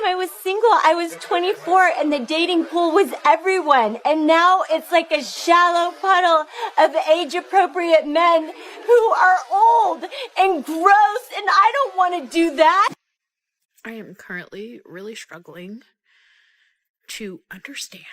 time I was single, I was 24 and the dating pool was everyone. And now it's like a shallow puddle of age-appropriate men who are old and gross, and I don't want to do that. I am currently really struggling to understand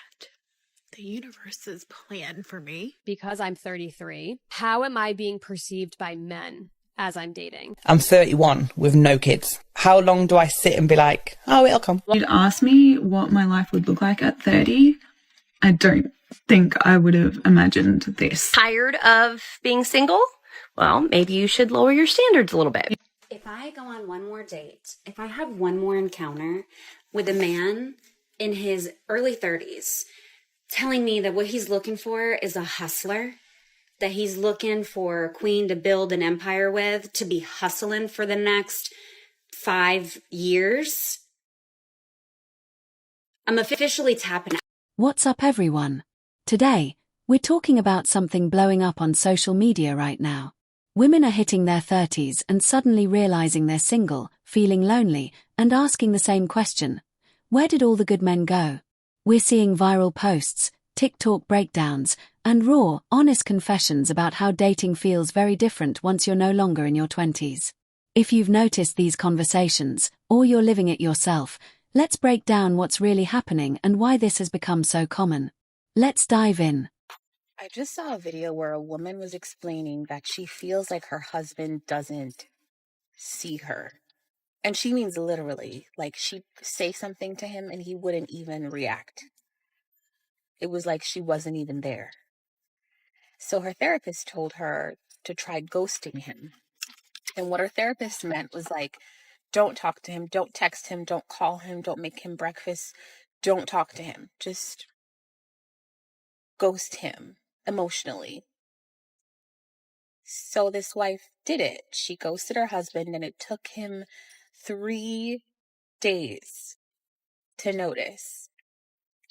the universe's plan for me. Because I'm 33, how am I being perceived by men as I'm dating? I'm 31 with no kids. How long do I sit and be like, oh, it'll come? You'd ask me what my life would look like at 30. I don't think I would have imagined this. Tired of being single? Well, maybe you should lower your standards a little bit. If I go on one more date, if I have one more encounter with a man in his early 30s telling me that what he's looking for is a hustler, that he's looking for a queen to build an empire with, to be hustling for the next 5 years, I'm officially tapping out. What's up, everyone? Today, we're talking about something blowing up on social media right now. Women are hitting their 30s and suddenly realizing they're single, feeling lonely, and asking the same question. Where did all the good men go? We're seeing viral posts, TikTok breakdowns, and raw, honest confessions about how dating feels very different once you're no longer in your 20s. If you've noticed these conversations, or you're living it yourself, let's break down what's really happening and why this has become so common. Let's dive in. I just saw a video where a woman was explaining that she feels like her husband doesn't see her. And she means literally, like she'd say something to him and he wouldn't even react. It was like she wasn't even there. So her therapist told her to try ghosting him. And what her therapist meant was like, don't talk to him, don't text him, don't call him, don't make him breakfast, don't talk to him. Just ghost him emotionally. So this wife did it. She ghosted her husband and it took him 3 days to notice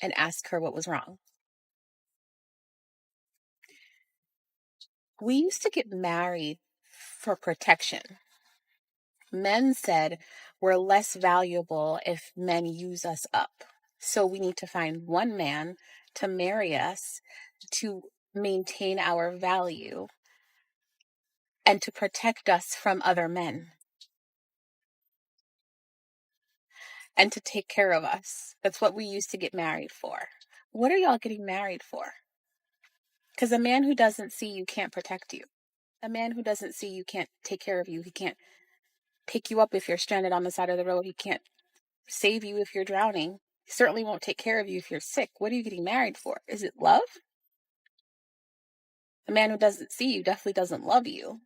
and ask her what was wrong. We used to get married for protection. Men said we're less valuable if men use us up. So we need to find one man to marry us to maintain our value and to protect us from other men and to take care of us. That's what we used to get married for. What are y'all getting married for? Because a man who doesn't see you can't protect you. A man who doesn't see you can't take care of you. He can't pick you up if you're stranded on the side of the road. He can't save you if you're drowning. He certainly won't take care of you if you're sick. What are you getting married for? Is it love? A man who doesn't see you definitely doesn't love you.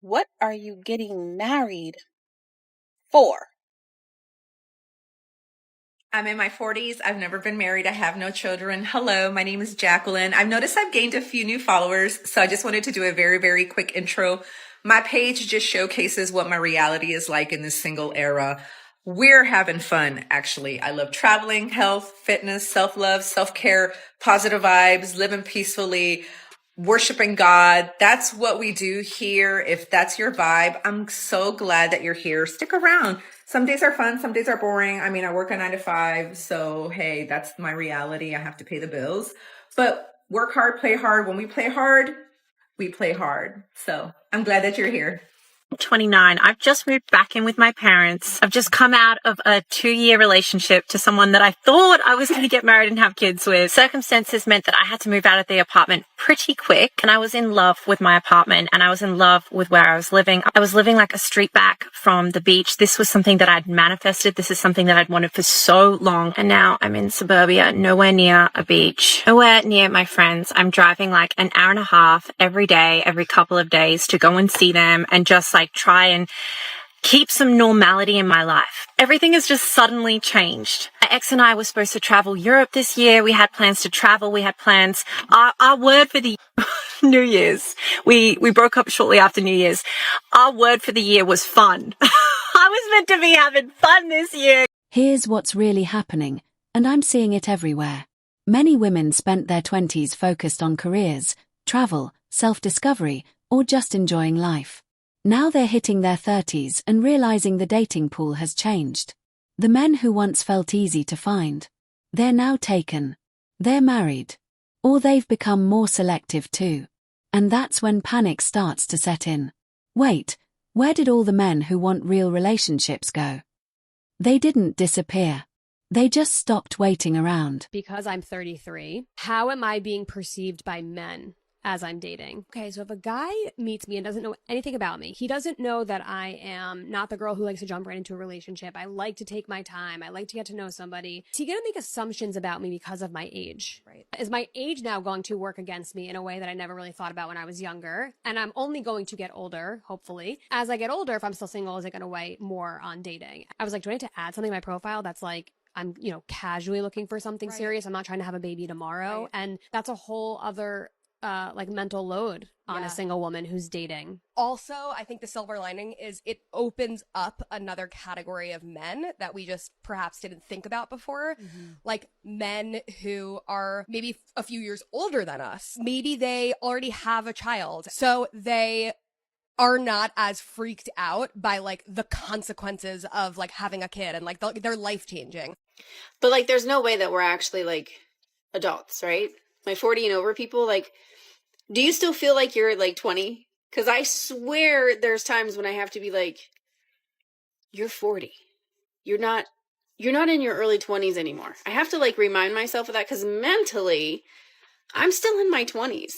What are you getting married for? I'm in my 40s. I've never been married. I have no children. Hello, my name is Jacqueline. I've noticed I've gained a few new followers, so I just wanted to do a very, very quick intro. My page just showcases what my reality is like in this single era. We're having fun, actually. I love traveling, health, fitness, self-love, self-care, positive vibes, living peacefully, worshiping God. That's what we do here. If that's your vibe, I'm so glad that you're here. Stick around. Some days are fun. Some days are boring. I mean, I work a 9 to 5. So, hey, that's my reality. I have to pay the bills, but work hard, play hard. When we play hard, we play hard. So I'm glad that you're here. 29. I've just moved back in with my parents. I've just come out of a 2-year relationship to someone that I thought I was going to get married and have kids with. Circumstances meant that I had to move out of the apartment pretty quick, and I was in love with my apartment and I was in love with where I was living. I was living like a street back from the beach. This was something that I'd manifested. This is something that I'd wanted for so long. And now I'm in suburbia, nowhere near a beach, nowhere near my friends. I'm driving like an hour and a half every day, every couple of days to go and see them and just like try and keep some normality in my life. Everything has just suddenly changed. My ex and I were supposed to travel Europe this year. We had plans to travel. We had plans. Our word for the New Year's. We broke up shortly after New Year's. Our word for the year was fun. I was meant to be having fun this year. Here's what's really happening, and I'm seeing it everywhere. Many women spent their 20s focused on careers, travel, self-discovery, or just enjoying life. Now they're hitting their 30s and realizing the dating pool has changed. The men who once felt easy to find. They're now taken. They're married. Or they've become more selective too. And that's when panic starts to set in. Wait, where did all the men who want real relationships go? They didn't disappear. They just stopped waiting around. Because I'm 33, how am I being perceived by men as I'm dating? Okay, so if a guy meets me and doesn't know anything about me, he doesn't know that I am not the girl who likes to jump right into a relationship. I like to take my time. I like to get to know somebody. Is he going to make assumptions about me because of my age? Right? Is my age now going to work against me in a way that I never really thought about when I was younger? And I'm only going to get older, hopefully. As I get older, if I'm still single, is it going to weigh more on dating? I was like, do I need to add something to my profile that's like, I'm, casually looking for something serious. I'm not trying to have a baby tomorrow. Right. And that's a whole other mental load on a single woman who's dating. Also, I think the silver lining is it opens up another category of men that we just perhaps didn't think about before. Like men who are maybe a few years older than us. Maybe they already have a child. So they are not as freaked out by like the consequences of like having a kid and like they're life changing. But like there's no way that we're actually like adults, right? My 40 and over people, like, do you still feel like you're like 20? Because I swear there's times when I have to be like, you're 40. You're not in your early 20s anymore. I have to like remind myself of that because mentally I'm still in my 20s.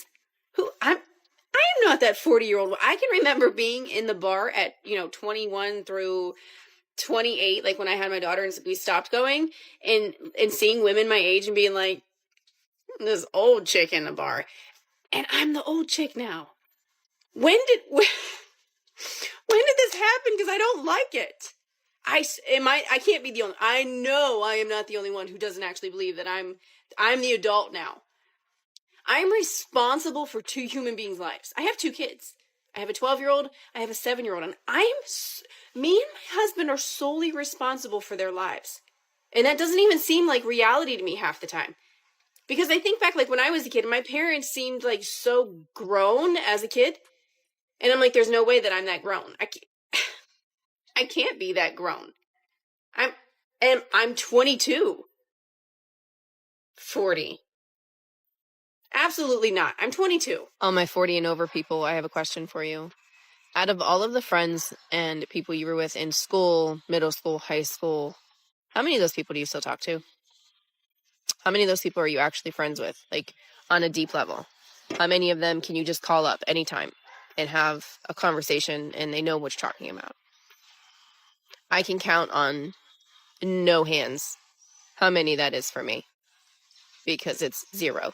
I am not that 40-year-old. I can remember being in the bar at, 21 through 28, like when I had my daughter and we stopped going and seeing women my age and being like, this old chick in the bar. And I'm the old chick now. When did this happen? Because I don't like it. I can't be the only, I know I am not the only one who doesn't actually believe that I'm the adult now. I'm responsible for 2 human beings' lives. I have 2 kids. I have a 12-year-old, I have a 7-year-old, and me and my husband are solely responsible for their lives. And that doesn't even seem like reality to me half the time. Because I think back, like, when I was a kid, my parents seemed, like, so grown as a kid. And I'm like, there's no way that I'm that grown. I can't be that grown. I'm 22. 40. Absolutely not. I'm 22. All my 40 and over people, I have a question for you. Out of all of the friends and people you were with in school, middle school, high school, how many of those people do you still talk to? How many of those people are you actually friends with, like on a deep level? How many of them can you just call up anytime and have a conversation and they know what you're talking about? I can count on no hands how many that is for me because it's 0.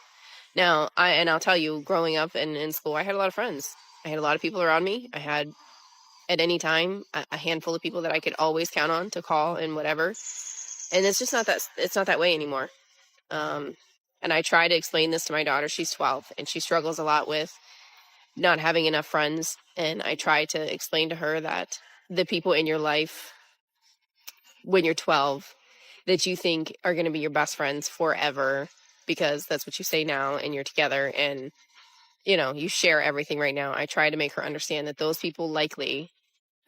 Now, I'll tell you, growing up in school, I had a lot of friends. I had a lot of people around me. I had, at any time, a handful of people that I could always count on to call and whatever. And it's just it's not that way anymore. And I try to explain this to my daughter. She's 12 and she struggles a lot with not having enough friends. And I try to explain to her that the people in your life when you're 12 that you think are going to be your best friends forever, because that's what you say now and you're together and, you share everything right now. I try to make her understand that those people likely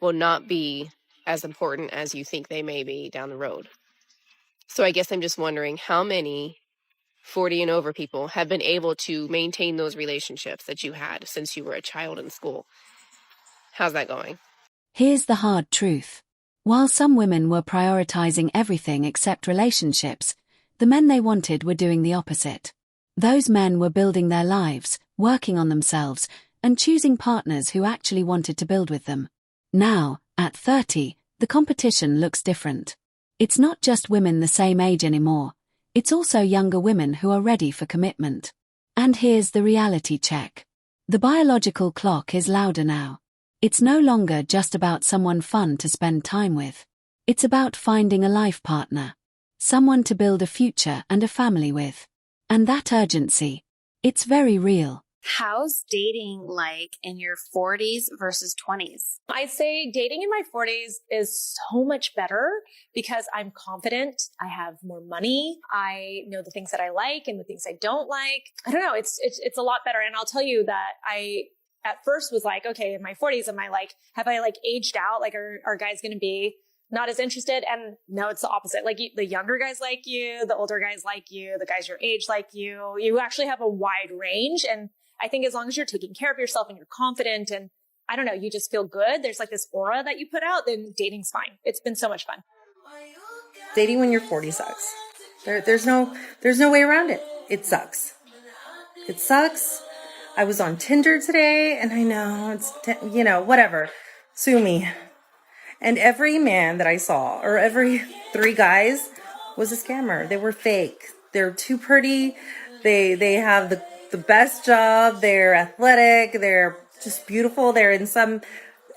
will not be as important as you think they may be down the road. So I guess I'm just wondering how many 40 and over people have been able to maintain those relationships that you had since you were a child in school. How's that going? Here's the hard truth. While some women were prioritizing everything except relationships, the men they wanted were doing the opposite. Those men were building their lives, working on themselves, and choosing partners who actually wanted to build with them. Now, at 30, the competition looks different. It's not just women the same age anymore. It's also younger women who are ready for commitment. And here's the reality check. The biological clock is louder now. It's no longer just about someone fun to spend time with. It's about finding a life partner. Someone to build a future and a family with. And that urgency, it's very real. How's dating like in your 40s versus 20s? I'd say dating in my 40s is so much better because I'm confident. I have more money. I know the things that I like and the things I don't like. I don't know. It's a lot better. And I'll tell you that I at first was like, okay, in my 40s, have I aged out? Like, are guys going to be not as interested. And no, it's the opposite. Like the younger guys like you, the older guys like you, the guys your age like you. You actually have a wide range. And I think as long as you're taking care of yourself and you're confident and I don't know, you just feel good. There's like this aura that you put out, then dating's fine. It's been so much fun. Dating when you're 40 sucks. There's no way around it. It sucks. It sucks. I was on Tinder today and I know it's, whatever. Sue me. And every man that I saw, or every 3 guys, was a scammer. They were fake. They're too pretty. They have the best job. They're athletic. They're just beautiful. They're in some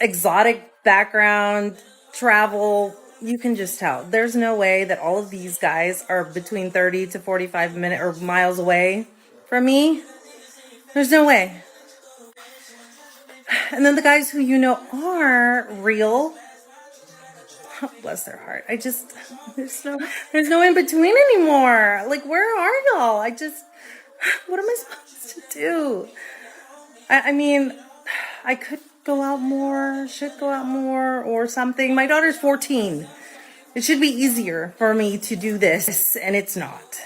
exotic background, travel. You can just tell. There's no way that all of these guys are between 30 to 45 minutes or miles away from me. There's no way. And then the guys who are real, bless their heart. There's no in between anymore. Like, where are y'all? What am I supposed to do? I mean, I could go out more, should go out more or something. My daughter's 14. It should be easier for me to do this, and it's not.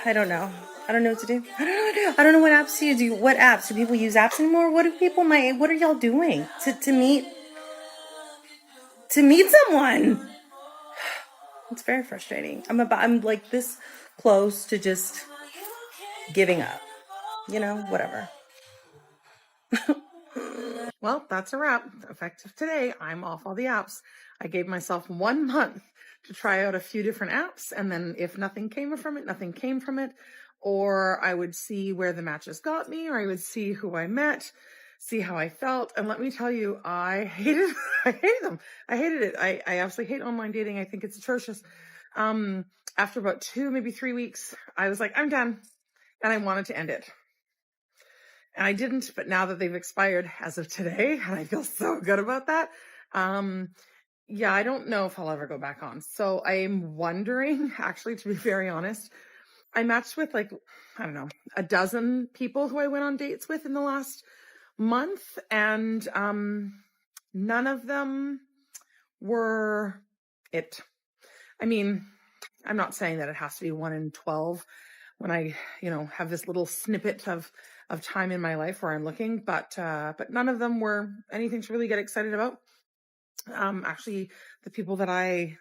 I don't know. I don't know what to do. I don't know what apps do you do. What apps? Do people use apps anymore? What are y'all doing to meet someone? It's very frustrating. I'm like this close to just giving up. Whatever. Well, that's a wrap. Effective today, I'm off all the apps. I gave myself 1 month to try out a few different apps, and then if nothing came from it, or I would see where the matches got me, or I would see who I met, see how I felt. And let me tell you, I hated them. I hated it. I absolutely hate online dating. I think it's atrocious. After about 2, maybe 3 weeks, I was like, I'm done. And I wanted to end it. And I didn't, but now that they've expired as of today, and I feel so good about that. I don't know if I'll ever go back on. So I'm wondering, actually, to be very honest, I matched with a dozen people who I went on dates with in the last month, and none of them were it. I mean, I'm not saying that it has to be 1 in 12 when I, have this little snippet of time in my life where I'm looking, but none of them were anything to really get excited about. Actually, the people that I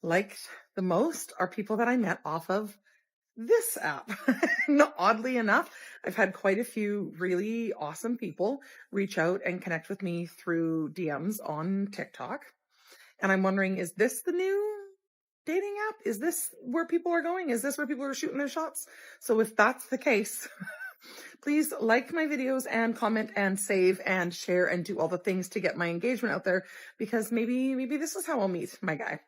liked the most are people that I met off of this app. Oddly enough, I've had quite a few really awesome people reach out and connect with me through DMs on TikTok. And I'm wondering, is this the new dating app? Is this where people are going? Is this where people are shooting their shots? So if that's the case, please like my videos and comment and save and share and do all the things to get my engagement out there, because maybe this is how I'll meet my guy.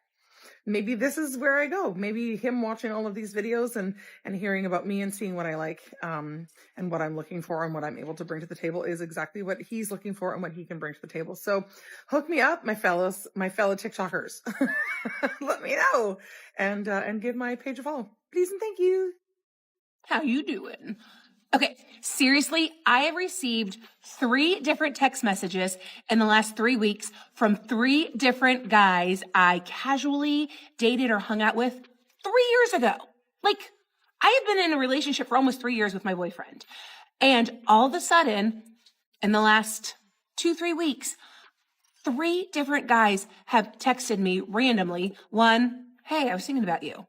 Maybe this is where I go. Maybe him watching all of these videos and hearing about me and seeing what I like, and what I'm looking for and what I'm able to bring to the table is exactly what he's looking for and what he can bring to the table. So hook me up, my fellow TikTokers. Let me know and give my page a follow. Please and thank you. How you doing? Okay, seriously, I have received 3 different text messages in the last 3 weeks from 3 different guys I casually dated or hung out with 3 years ago. Like, I have been in a relationship for almost 3 years with my boyfriend. And all of a sudden, in the last 2-3 weeks, 3 different guys have texted me randomly. One, hey, I was thinking about you.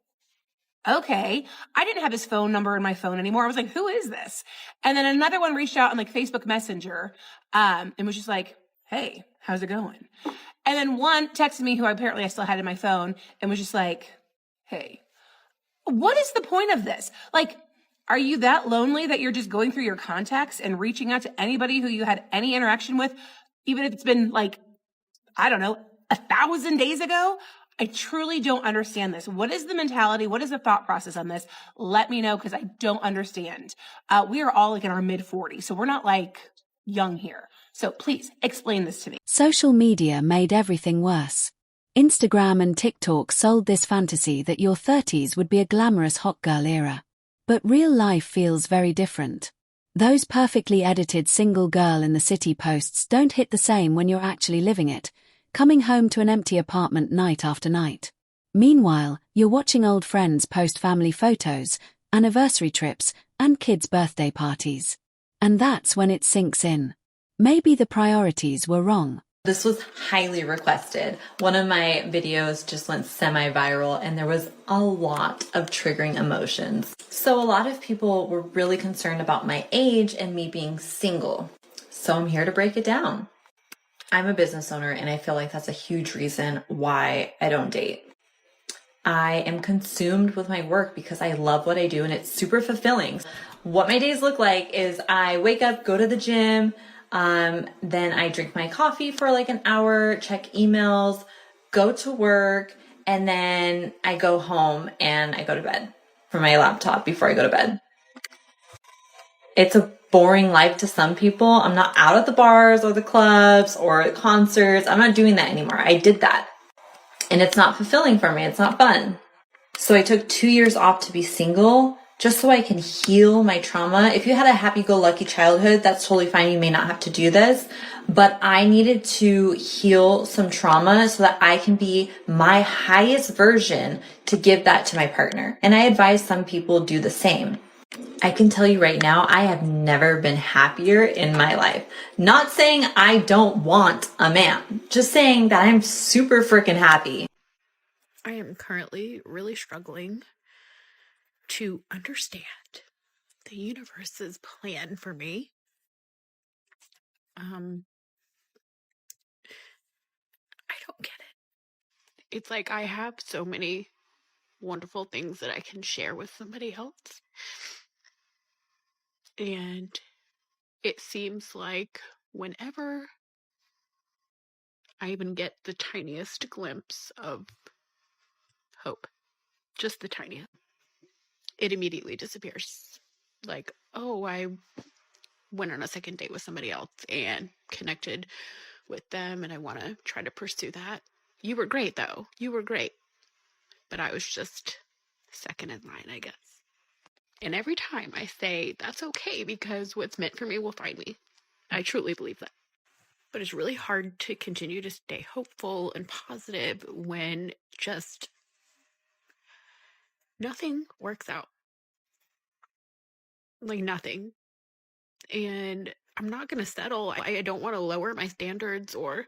Okay. I didn't have his phone number in my phone anymore. I was like, who is this? And then another one reached out on Facebook Messenger, and was just like, hey, how's it going? And then one texted me who apparently I still had in my phone and was just like, hey, what is the point of this? Like, are you that lonely that you're just going through your contacts and reaching out to anybody who you had any interaction with, even if it's been 1,000 days ago? I truly don't understand this. What is the mentality? What is the thought process on this? Let me know, because I don't understand. We are all in our mid-40s, so we're not young here. So please explain this to me. Social media made everything worse. Instagram and TikTok sold this fantasy that your 30s would be a glamorous hot girl era. But real life feels very different. Those perfectly edited single girl in the city posts don't hit the same when you're actually living it. coming home to an empty apartment night after night. Meanwhile, you're watching old friends post family photos, anniversary trips, and kids' birthday parties. And that's when it sinks in. Maybe the priorities were wrong. This was highly requested. One of my videos just went semi-viral and there was a lot of triggering emotions. So a lot of people were really concerned about my age and me being single. So I'm here to break it down. I'm a business owner and I feel like that's a huge reason why I don't date. I am consumed with my work because I love what I do and it's super fulfilling. What my days look like is I wake up, go to the gym, then I drink my coffee for like an hour, check emails, go to work, and then I go home and I go to bed for my laptop before I go to bed. It's a boring life to some people. I'm not out at the bars or the clubs or the concerts. I'm not doing that anymore. I did that. And it's not fulfilling for me. It's not fun. So I took 2 years off to be single just so I can heal my trauma. If you had a happy-go-lucky childhood, that's totally fine. You may not have to do this. But I needed to heal some trauma so that I can be my highest version to give that to my partner. And I advise some people do the same. I can tell you right now, I have never been happier in my life. Not saying I don't want a man, just saying that I'm super freaking happy. I am currently really struggling to understand the universe's plan for me. I don't get it. It's like I have so many wonderful things that I can share with somebody else. And it seems like whenever I even get the tiniest glimpse of hope, just the tiniest, it immediately disappears. Like, oh, I went on a second date with somebody else and connected with them and I want to try to pursue that. You were great though. You were great. But I was just second in line, I guess. And every time I say, that's okay because what's meant for me will find me. I truly believe that. But it's really hard to continue to stay hopeful and positive when just nothing works out. Like nothing. And I'm not going to settle. I don't want to lower my standards or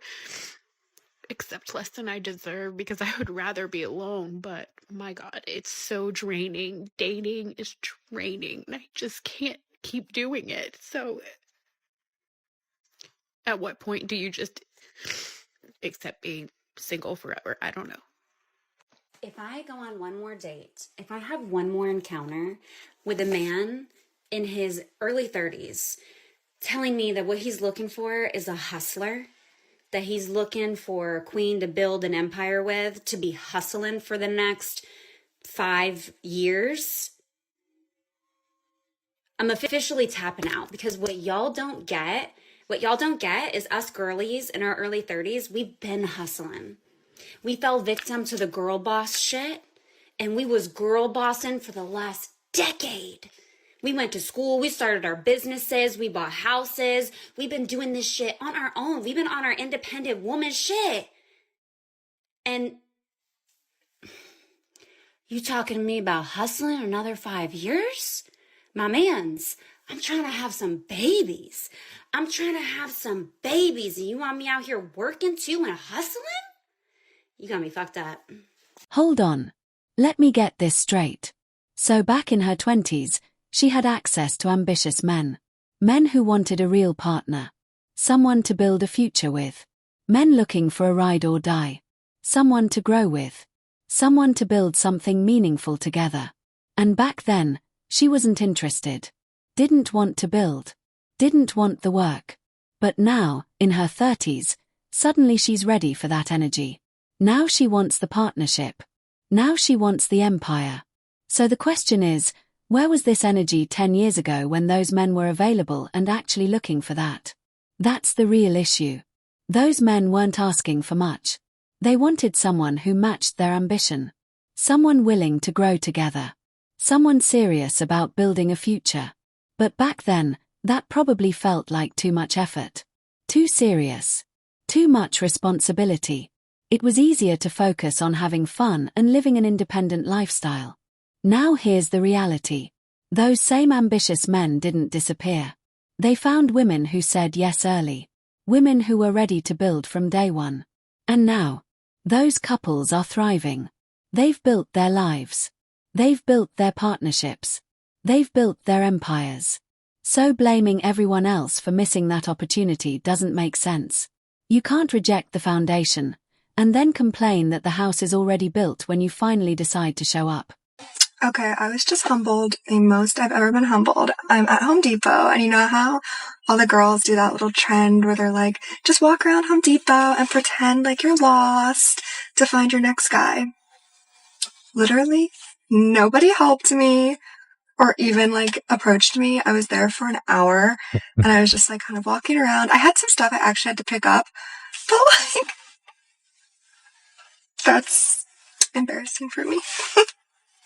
accept less than I deserve because I would rather be alone. But my God, it's so draining. Dating is draining. And I just can't keep doing it. So at what point do you just accept being single forever? I don't know. If I go on one more date, if I have one more encounter with a man in his early 30s telling me that what he's looking for is a hustler, that he's looking for a queen to build an empire with, to be hustling for the next 5 years, I'm officially tapping out, because what y'all don't get is us girlies in our early 30s, we've been hustling. We fell victim to the girl boss shit, and we was girl bossing for the last decade. We went to school, we started our businesses, we bought houses. We've been doing this shit on our own. We've been on our independent woman shit. And you talking to me about hustling another 5 years? My mans, I'm trying to have some babies. And you want me out here working too and hustling? You got me fucked up. Hold on. Let me get this straight. So back in her 20s, she had access to ambitious men. Men who wanted a real partner. Someone to build a future with. Men looking for a ride or die. Someone to grow with. Someone to build something meaningful together. And back then, she wasn't interested. Didn't want to build. Didn't want the work. But now, in her 30s, suddenly she's ready for that energy. Now she wants the partnership. Now she wants the empire. So the question is, where was this energy 10 years ago when those men were available and actually looking for that? That's the real issue. Those men weren't asking for much. They wanted someone who matched their ambition. Someone willing to grow together. Someone serious about building a future. But back then, that probably felt like too much effort. Too serious. Too much responsibility. It was easier to focus on having fun and living an independent lifestyle. Now here's the reality. Those same ambitious men didn't disappear. They found women who said yes early. Women who were ready to build from day one. And now, those couples are thriving. They've built their lives. They've built their partnerships. They've built their empires. So blaming everyone else for missing that opportunity doesn't make sense. You can't reject the foundation, and then complain that the house is already built when you finally decide to show up. Okay, I was just humbled the most I've ever been humbled. I'm at Home Depot, and you know how all the girls do that little trend where they're like, just walk around Home Depot and pretend like you're lost to find your next guy. Literally, nobody helped me or even like approached me. I was there for an hour, and I was just like kind of walking around. I had some stuff I actually had to pick up, but like, that's embarrassing for me.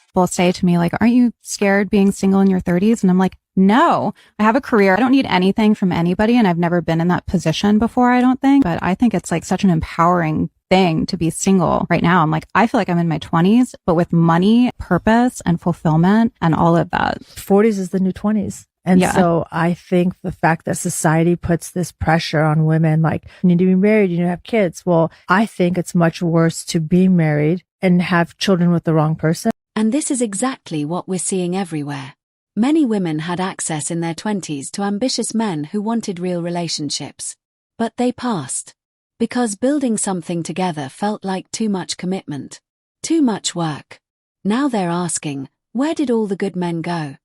People say to me, like, aren't you scared being single in your 30s? And I'm like, no, I have a career. I don't need anything from anybody. And I've never been in that position before, I don't think. But I think it's like such an empowering thing to be single right now. I'm like, I feel like I'm in my 20s, but with money, purpose, and fulfillment and all of that. 40s is the new 20s. And so I think the fact that society puts this pressure on women, like, you need to be married, you need to have kids. Well, I think it's much worse to be married and have children with the wrong person. And this is exactly what we're seeing everywhere. Many women had access in their 20s to ambitious men who wanted real relationships. But they passed. Because building something together felt like too much commitment. Too much work. Now they're asking, where did all the good men go?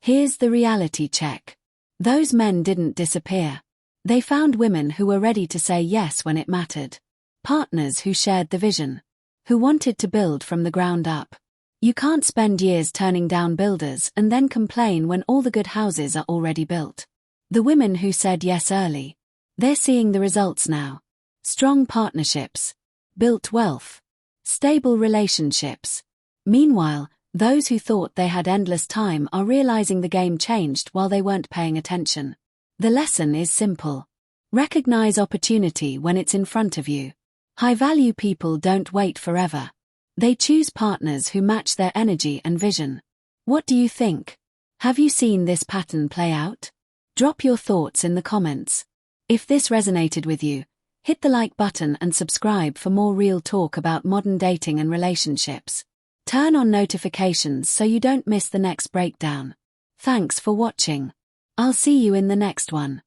Here's the reality check. Those men didn't disappear. They found women who were ready to say yes when it mattered. Partners who shared the vision. Who wanted to build from the ground up. You can't spend years turning down builders and then complain when all the good houses are already built. The women who said yes early. They're seeing the results now. Strong partnerships. Built wealth. Stable relationships. Meanwhile, those who thought they had endless time are realizing the game changed while they weren't paying attention. The lesson is simple. Recognize opportunity when it's in front of you. High-value people don't wait forever. They choose partners who match their energy and vision. What do you think? Have you seen this pattern play out? Drop your thoughts in the comments. If this resonated with you, hit the like button and subscribe for more real talk about modern dating and relationships. Turn on notifications so you don't miss the next breakdown. Thanks for watching. I'll see you in the next one.